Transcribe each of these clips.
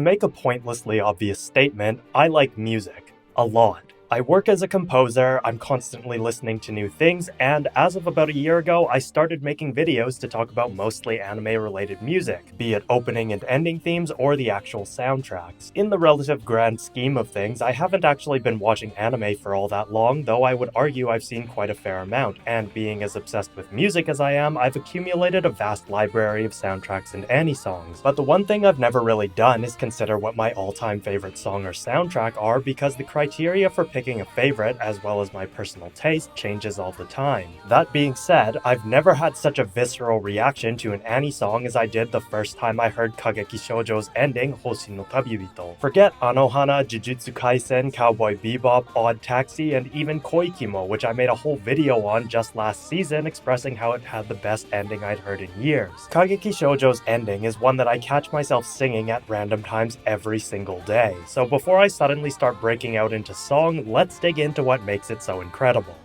make a pointlessly obvious statement, I like music. A lot. I work as a composer, I'm constantly listening to new things, and as of about a year ago, I started making videos to talk about mostly anime-related music, be it opening and ending themes or the actual soundtracks. In the relative grand scheme of things, I haven't actually been watching anime for all that long, though I would argue I've seen quite a fair amount, and being as obsessed with music as I am, I've accumulated a vast library of soundtracks and anisongs. But the one thing I've never really done is consider what my all-time favorite song or soundtrack are, because the criteria for picking a favorite, as well as my personal taste, changes all the time. That being said, I've never had such a visceral reaction to an anisong as I did the first time I heard Kageki Shojo's ending,星の旅人. Forget Anohana, Jujutsu Kaisen, Cowboy Bebop, Odd Taxi, and even Koikimo, which I made a whole video on just last season expressing how it had the best ending I'd heard in years. Kageki Shojo's ending is one that I catch myself singing at random times every single day. So before I suddenly start breaking out into song, let's dig into what makes it so incredible.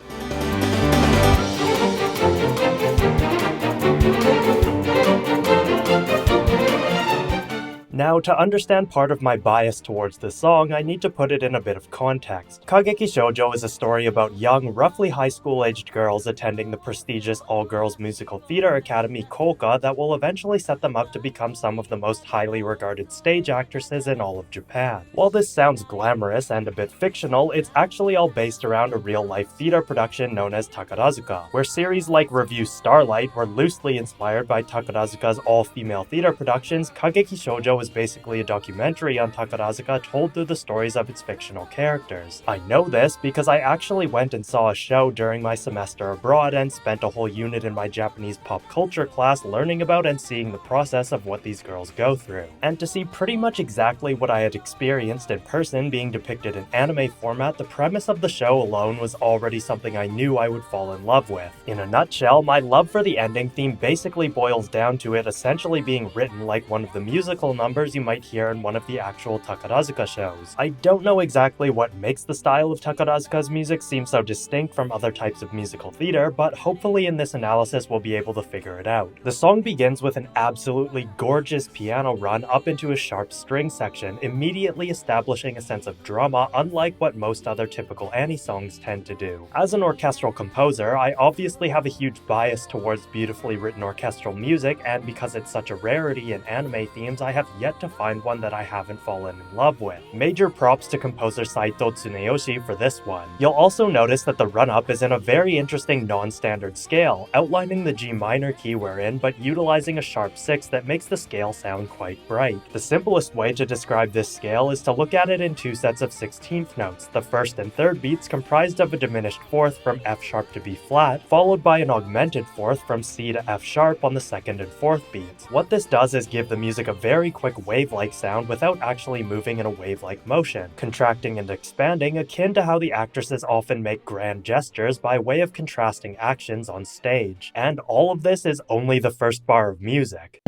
Now, to understand part of my bias towards this song, I need to put it in a bit of context. Kageki Shojo is a story about young, roughly high school-aged girls attending the prestigious all-girls musical theater academy Koka that will eventually set them up to become some of the most highly regarded stage actresses in all of Japan. While this sounds glamorous and a bit fictional, it's actually all based around a real-life theater production known as Takarazuka, where series like Revue Starlight were loosely inspired by Takarazuka's all-female theater productions. Kageki Shojo is basically a documentary on Takarazuka told through the stories of its fictional characters. I know this because I actually went and saw a show during my semester abroad and spent a whole unit in my Japanese pop culture class learning about and seeing the process of what these girls go through. And to see pretty much exactly what I had experienced in person being depicted in anime format, the premise of the show alone was already something I knew I would fall in love with. In a nutshell, my love for the ending theme basically boils down to it essentially being written like one of the musical numbers you might hear in one of the actual Takarazuka shows. I don't know exactly what makes the style of Takarazuka's music seem so distinct from other types of musical theater, but hopefully in this analysis we'll be able to figure it out. The song begins with an absolutely gorgeous piano run up into a sharp string section, immediately establishing a sense of drama unlike what most other typical anisongs tend to do. As an orchestral composer, I obviously have a huge bias towards beautifully written orchestral music, and because it's such a rarity in anime themes, I have yet to find one that I haven't fallen in love with. Major props to composer Saito Tsuneyoshi for this one. You'll also notice that the run-up is in a very interesting non-standard scale, outlining the G minor key we're in, but utilizing a sharp 6 that makes the scale sound quite bright. The simplest way to describe this scale is to look at it in two sets of 16th notes, the first and third beats comprised of a diminished fourth from F sharp to B flat, followed by an augmented fourth from C to F sharp on the second and fourth beats. What this does is give the music a very quick wave-like sound without actually moving in a wave-like motion, contracting and expanding akin to how the actresses often make grand gestures by way of contrasting actions on stage. And all of this is only the first bar of music.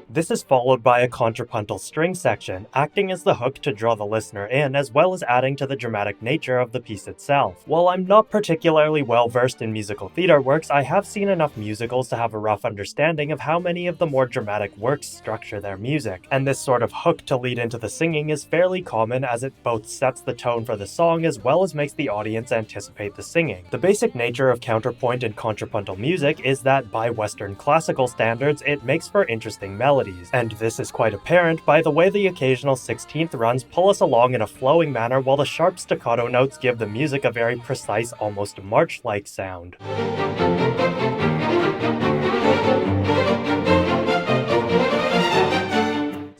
This is followed by a contrapuntal string section, acting as the hook to draw the listener in, as well as adding to the dramatic nature of the piece itself. While I'm not particularly well versed in musical theater works, I have seen enough musicals to have a rough understanding of how many of the more dramatic works structure their music, and this sort of hook to lead into the singing is fairly common as it both sets the tone for the song as well as makes the audience anticipate the singing. The basic nature of counterpoint and contrapuntal music is that, by Western classical standards, it makes for interesting melodies. And this is quite apparent by the way the occasional 16th runs pull us along in a flowing manner while the sharp staccato notes give the music a very precise, almost march-like sound.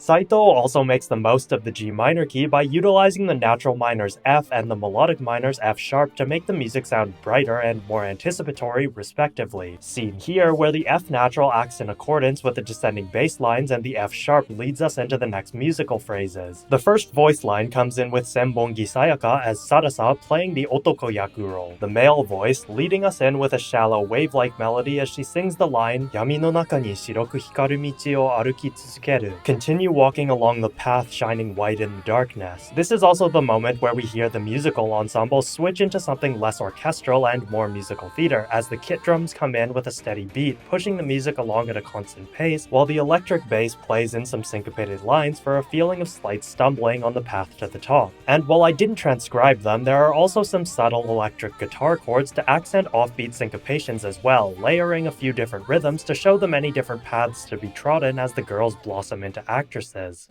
Saito also makes the most of the G minor key by utilizing the natural minors F and the melodic minors F sharp to make the music sound brighter and more anticipatory, respectively. Seen here, where the F natural acts in accordance with the descending bass lines and the F sharp leads us into the next musical phrases. The first voice line comes in with Senbongi Sayaka as Sarasa playing the otokoyaku role, the male voice, leading us in with a shallow wave-like melody as she sings the line Yami no naka ni shiroku hikaru michi o aruki tsuzukeru. Continue walking along the path shining white in the darkness. This is also the moment where we hear the musical ensemble switch into something less orchestral and more musical theater, as the kit drums come in with a steady beat, pushing the music along at a constant pace, while the electric bass plays in some syncopated lines for a feeling of slight stumbling on the path to the top. And while I didn't transcribe them, there are also some subtle electric guitar chords to accent offbeat syncopations as well, layering a few different rhythms to show the many different paths to be trodden as the girls blossom into actresses.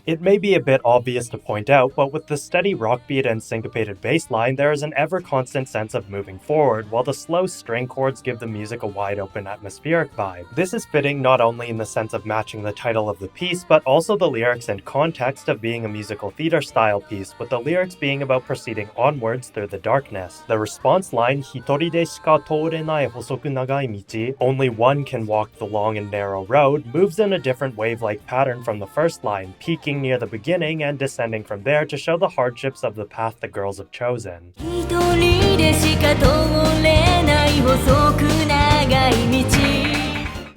It may be a bit obvious to point out, but with the steady rock beat and syncopated bass line, there is an ever-constant sense of moving forward, while the slow string chords give the music a wide-open atmospheric vibe. This is fitting not only in the sense of matching the title of the piece, but also the lyrics and context of being a musical theater-style piece, with the lyrics being about proceeding onwards through the darkness. The response line, "Hitori de shika tourenai hosoku nagai michi," only one can walk the long and narrow road, moves in a different wave-like pattern from the first line, peaking near the beginning and descending from there to show the hardships of the path the girls have chosen.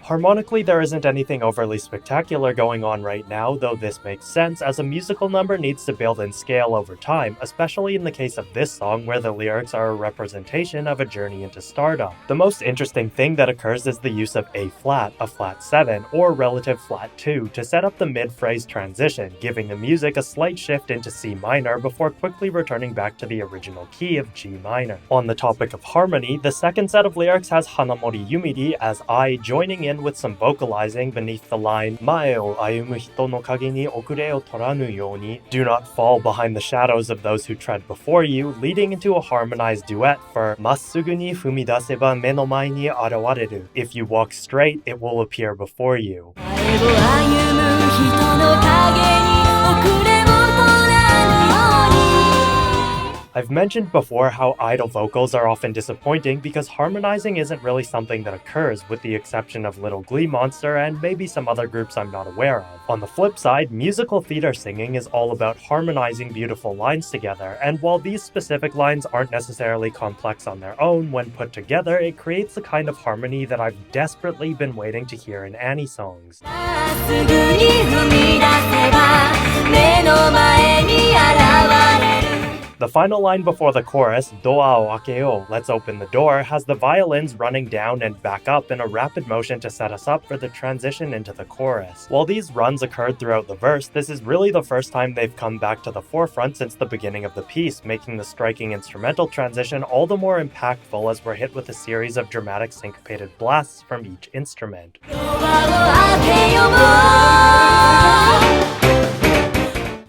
Harmonically, there isn't anything overly spectacular going on right now, though this makes sense, as a musical number needs to build in scale over time, especially in the case of this song where the lyrics are a representation of a journey into stardom. The most interesting thing that occurs is the use of a flat 7, or relative flat 2, to set up the mid-phrase transition, giving the music a slight shift into C minor before quickly returning back to the original key of G minor. On the topic of harmony, the second set of lyrics has Hanamori Yumiri as I joining in with some vocalizing beneath the line "Mae o ayumu hito no kage ni okure o toranu yoni," do not fall behind the shadows of those who tread before you, leading into a harmonized duet for "Massugu ni fumidaseba me no mae ni arawareru," if you walk straight, it will appear before you. I've mentioned before how idol vocals are often disappointing because harmonizing isn't really something that occurs, with the exception of Little Glee Monster and maybe some other groups I'm not aware of. On the flip side, musical theater singing is all about harmonizing beautiful lines together, and while these specific lines aren't necessarily complex on their own, when put together, it creates the kind of harmony that I've desperately been waiting to hear in anisongs. The final line before the chorus, "Doa o akeo," let's open the door, has the violins running down and back up in a rapid motion to set us up for the transition into the chorus. While these runs occurred throughout the verse, this is really the first time they've come back to the forefront since the beginning of the piece, making the striking instrumental transition all the more impactful as we're hit with a series of dramatic syncopated blasts from each instrument.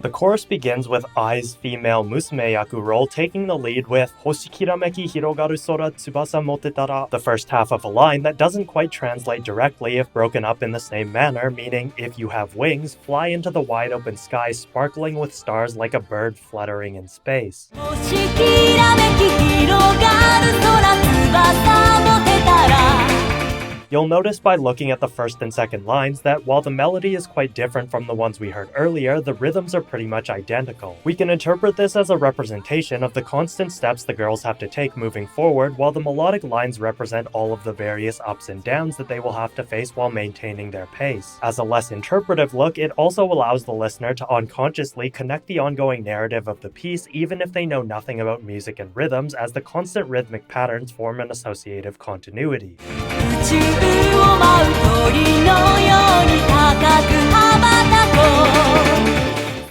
The chorus begins with Ai's female musume-yaku role taking the lead with "Hoshikirameki hirogaru sora tsubasa motetara," the first half of a line that doesn't quite translate directly if broken up in the same manner, meaning if you have wings, fly into the wide open sky sparkling with stars like a bird fluttering in space. You'll notice by looking at the first and second lines that while the melody is quite different from the ones we heard earlier, the rhythms are pretty much identical. We can interpret this as a representation of the constant steps the girls have to take moving forward, while the melodic lines represent all of the various ups and downs that they will have to face while maintaining their pace. As a less interpretive look, it also allows the listener to unconsciously connect the ongoing narrative of the piece even if they know nothing about music and rhythms, as the constant rhythmic patterns form an associative continuity.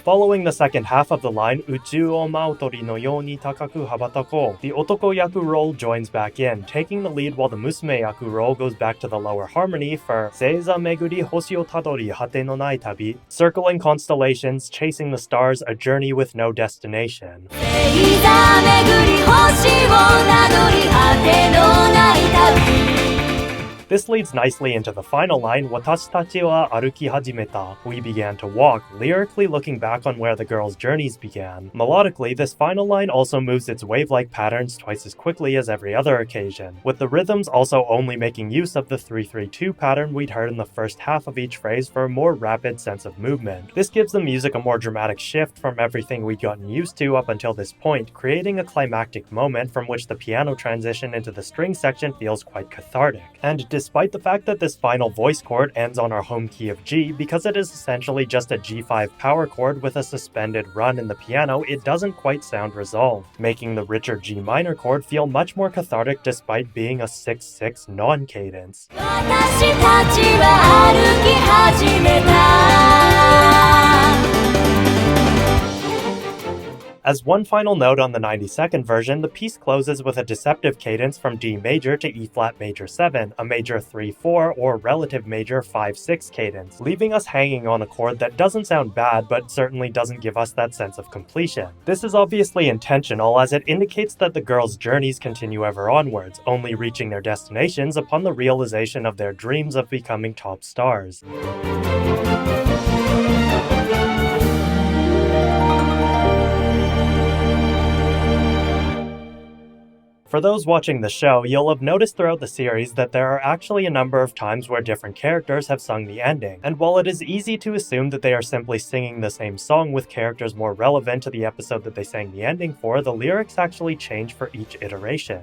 Following the second half of the line, "Uchu o mautori no yoni takaku habatako," the otoko-yaku role joins back in, taking the lead while the musume-yaku role goes back to the lower harmony for "Seiza meguri hoshi o tadori hate no nai tabi," circling constellations, chasing the stars, a journey with no destination. This leads nicely into the final line, "Watashi tachi wa aruki hajimeta," we began to walk, lyrically looking back on where the girls' journeys began. Melodically, this final line also moves its wave-like patterns twice as quickly as every other occasion, with the rhythms also only making use of the 3-3-2 pattern we'd heard in the first half of each phrase for a more rapid sense of movement. This gives the music a more dramatic shift from everything we'd gotten used to up until this point, creating a climactic moment from which the piano transition into the string section feels quite cathartic. And despite the fact that this final voice chord ends on our home key of G, because it is essentially just a G5 power chord with a suspended run in the piano, it doesn't quite sound resolved, making the richer G minor chord feel much more cathartic despite being a 6-6 non-cadence. As one final note on the 92nd version, the piece closes with a deceptive cadence from D major to E flat major 7, a major 3-4 or relative major 5-6 cadence, leaving us hanging on a chord that doesn't sound bad but certainly doesn't give us that sense of completion. This is obviously intentional as it indicates that the girls' journeys continue ever onwards, only reaching their destinations upon the realization of their dreams of becoming top stars. For those watching the show, you'll have noticed throughout the series that there are actually a number of times where different characters have sung the ending, and while it is easy to assume that they are simply singing the same song with characters more relevant to the episode that they sang the ending for, the lyrics actually change for each iteration.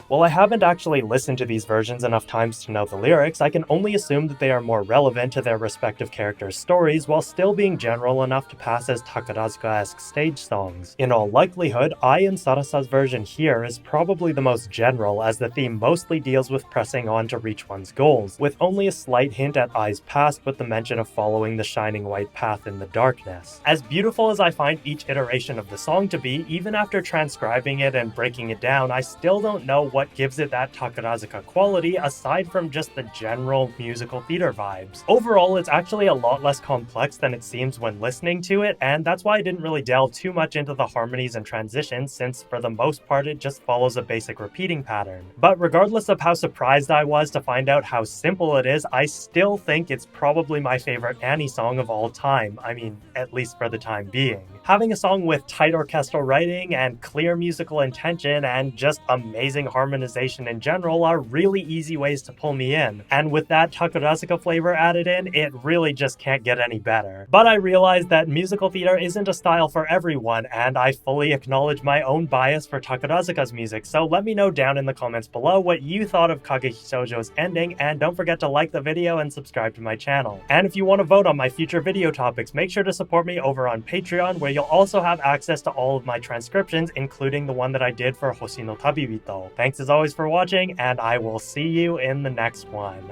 While I haven't actually listened to these versions enough times to know the lyrics, I can only assume that they are more relevant to their respective characters' stories while still being general enough to pass as Takarazuka-esque stage songs. In all likelihood, Ai and Sarasa's version here is probably the most general, as the theme mostly deals with pressing on to reach one's goals, with only a slight hint at Ai's past with the mention of following the shining white path in the darkness. As beautiful as I find each iteration of the song to be, even after transcribing it and breaking it down, I still don't know what gives it that Takarazuka quality aside from just the general musical theater vibes. Overall, it's actually a lot less complex than it seems when listening to it, and that's why I didn't really delve too much into the harmonies and transitions, since for the most part it just follows a basic repeating pattern. But regardless of how surprised I was to find out how simple it is, I still think it's probably my favorite anisong of all time. I mean, at least for the time being. Having a song with tight orchestral writing and clear musical intention and just amazing harmonization in general are really easy ways to pull me in. And with that Takarazuka flavor added in, it really just can't get any better. But I realize that musical theater isn't a style for everyone, and I fully acknowledge my own bias for Takarazuka's music, so let me know down in the comments below what you thought of Kageki Shoujo's ending, and don't forget to like the video and subscribe to my channel. And if you want to vote on my future video topics, make sure to support me over on Patreon, where you'll also have access to all of my transcriptions, including the one that I did for星の旅人. Thanks as always for watching, and I will see you in the next one.